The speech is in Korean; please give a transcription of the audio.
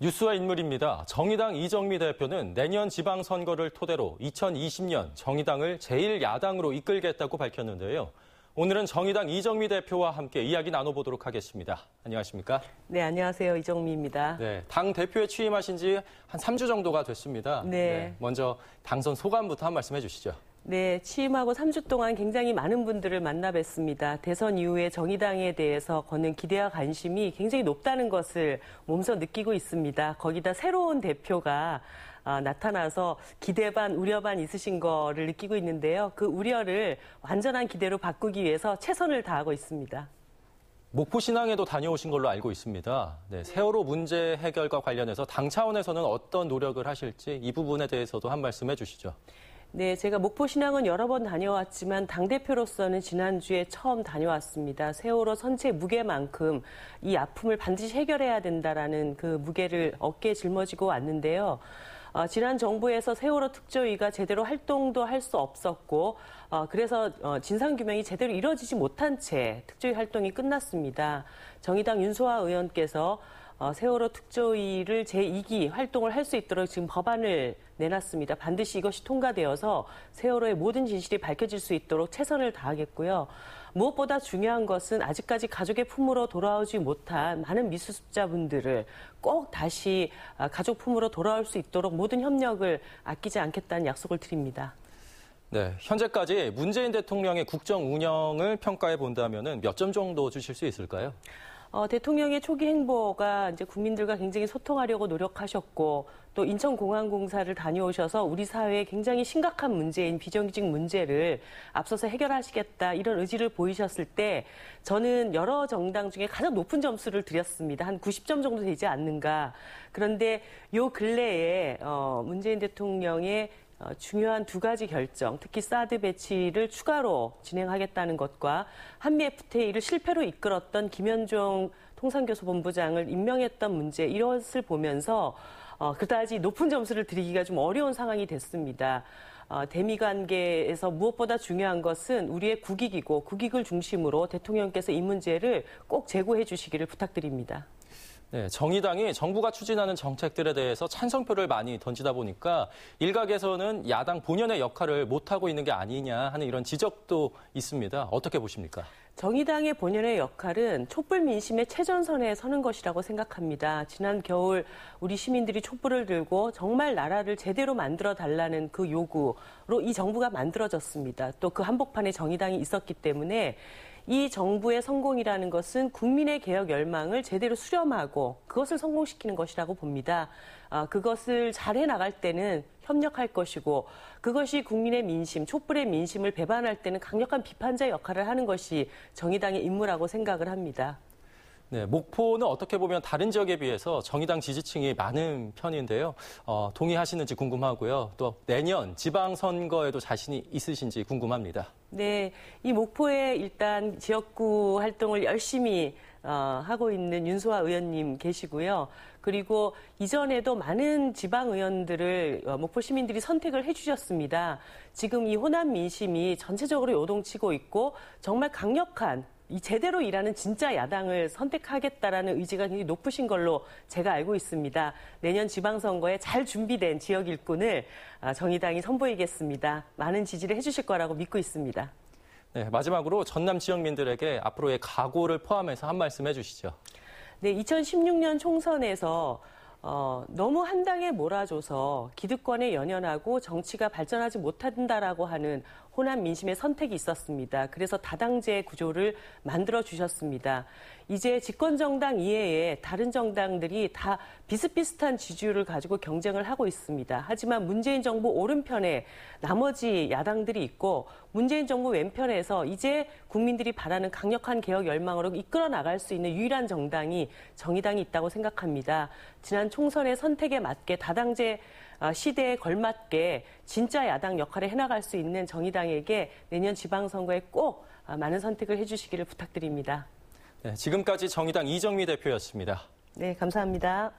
뉴스와 인물입니다. 정의당 이정미 대표는 내년 지방선거를 토대로 2020년 정의당을 제1야당으로 이끌겠다고 밝혔는데요. 오늘은 정의당 이정미 대표와 함께 이야기 나눠보도록 하겠습니다. 안녕하십니까? 네, 안녕하세요. 이정미입니다. 네, 당 대표에 취임하신 지 한 3주 정도가 됐습니다. 네. 먼저 당선 소감부터 한 말씀 해주시죠. 네, 취임하고 3주 동안 굉장히 많은 분들을 만나 뵀습니다. 대선 이후에 정의당에 대해서 걷는 기대와 관심이 굉장히 높다는 것을 몸소 느끼고 있습니다. 거기다 새로운 대표가 나타나서 기대 반, 우려 반 있으신 거를 느끼고 있는데요. 그 우려를 완전한 기대로 바꾸기 위해서 최선을 다하고 있습니다. 목포 신항에도 다녀오신 걸로 알고 있습니다. 네, 세월호 문제 해결과 관련해서 당 차원에서는 어떤 노력을 하실지 이 부분에 대해서도 한 말씀 해주시죠. 네, 제가 목포 신항은 여러 번 다녀왔지만 당대표로서는 지난주에 처음 다녀왔습니다. 세월호 선체 무게만큼 이 아픔을 반드시 해결해야 된다라는 그 무게를 어깨에 짊어지고 왔는데요. 지난 정부에서 세월호 특조위가 제대로 활동도 할 수 없었고 그래서 진상규명이 제대로 이루어지지 못한 채 특조위 활동이 끝났습니다. 정의당 윤소아 의원께서 세월호 특조위를 제2기 활동을 할 수 있도록 지금 법안을 내놨습니다. 반드시 이것이 통과되어서 세월호의 모든 진실이 밝혀질 수 있도록 최선을 다하겠고요. 무엇보다 중요한 것은 아직까지 가족의 품으로 돌아오지 못한 많은 미수습자분들을 꼭 다시 가족 품으로 돌아올 수 있도록 모든 협력을 아끼지 않겠다는 약속을 드립니다. 네, 현재까지 문재인 대통령의 국정 운영을 평가해 본다면 몇 점 정도 주실 수 있을까요? 대통령의 초기 행보가 이제 국민들과 굉장히 소통하려고 노력하셨고 또 인천공항공사를 다녀오셔서 우리 사회에 굉장히 심각한 문제인 비정규직 문제를 앞서서 해결하시겠다 이런 의지를 보이셨을 때 저는 여러 정당 중에 가장 높은 점수를 드렸습니다. 한 90점 정도 되지 않는가. 그런데 요 근래에 문재인 대통령의 중요한 두 가지 결정, 특히 사드 배치를 추가로 진행하겠다는 것과 한미 FTA를 실패로 이끌었던 김현종 통상교섭본부장을 임명했던 문제, 이것을 보면서 그다지 높은 점수를 드리기가 좀 어려운 상황이 됐습니다. 대미 관계에서 무엇보다 중요한 것은 우리의 국익이고 국익을 중심으로 대통령께서 이 문제를 꼭 제고해 주시기를 부탁드립니다. 네, 정의당이 정부가 추진하는 정책들에 대해서 찬성표를 많이 던지다 보니까 일각에서는 야당 본연의 역할을 못하고 있는 게 아니냐 하는 이런 지적도 있습니다. 어떻게 보십니까? 정의당의 본연의 역할은 촛불 민심의 최전선에 서는 것이라고 생각합니다. 지난 겨울 우리 시민들이 촛불을 들고 정말 나라를 제대로 만들어 달라는 그 요구로 이 정부가 만들어졌습니다. 또 그 한복판에 정의당이 있었기 때문에 이 정부의 성공이라는 것은 국민의 개혁 열망을 제대로 수렴하고 그것을 성공시키는 것이라고 봅니다. 그것을 잘해 나갈 때는 협력할 것이고 그것이 국민의 민심, 촛불의 민심을 배반할 때는 강력한 비판자 역할을 하는 것이 정의당의 임무라고 생각을 합니다. 네, 목포는 어떻게 보면 다른 지역에 비해서 정의당 지지층이 많은 편인데요. 동의하시는지 궁금하고요. 또 내년 지방선거에도 자신이 있으신지 궁금합니다. 네, 이 목포에 일단 지역구 활동을 열심히 하고 있는 윤소아 의원님 계시고요. 그리고 이전에도 많은 지방 의원들을 목포 시민들이 선택을 해주셨습니다. 지금 이 호남 민심이 전체적으로 요동치고 있고 정말 강력한 이 제대로 일하는 진짜 야당을 선택하겠다라는 의지가 굉장히 높으신 걸로 제가 알고 있습니다. 내년 지방선거에 잘 준비된 지역 일꾼을 정의당이 선보이겠습니다. 많은 지지를 해주실 거라고 믿고 있습니다. 네, 마지막으로 전남 지역민들에게 앞으로의 각오를 포함해서 한 말씀 해주시죠. 네, 2016년 총선에서 너무 한 당에 몰아줘서 기득권에 연연하고 정치가 발전하지 못한다라고 하는 호남 민심의 선택이 있었습니다. 그래서 다당제 구조를 만들어 주셨습니다. 이제 집권정당 이외에 다른 정당들이 다 비슷비슷한 지지율을 가지고 경쟁을 하고 있습니다. 하지만 문재인 정부 오른편에 나머지 야당들이 있고 문재인 정부 왼편에서 이제 국민들이 바라는 강력한 개혁 열망으로 이끌어 나갈 수 있는 유일한 정당이 정의당이 있다고 생각합니다. 지난 총선의 선택에 맞게 다당제 시대에 걸맞게 진짜 야당 역할을 해나갈 수 있는 정의당에게 내년 지방선거에 꼭 많은 선택을 해주시기를 부탁드립니다. 네, 지금까지 정의당 이정미 대표였습니다. 네, 감사합니다.